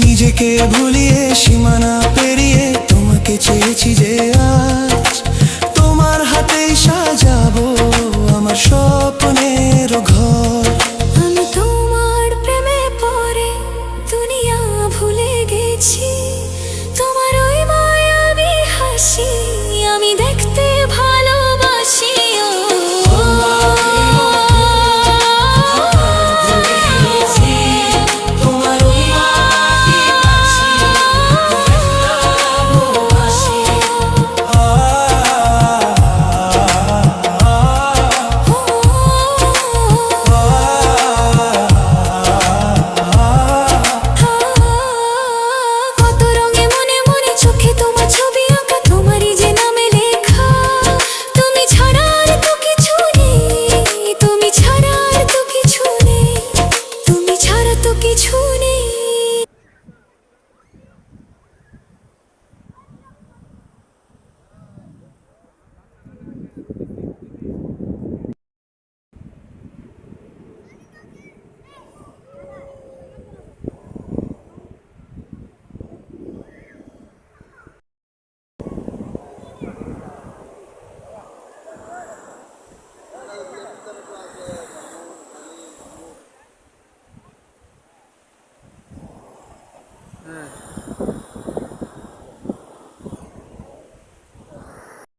নিজেকে ভুলিয়ে সীমানা পেরিয়ে তোমাকে চেয়েছি যে আজ তোমার হাতেই সাজাবো আমার স্বপ্নের ঘর। আমি তোমার প্রেমে পড়ে দুনিয়া ভুলে গেছি।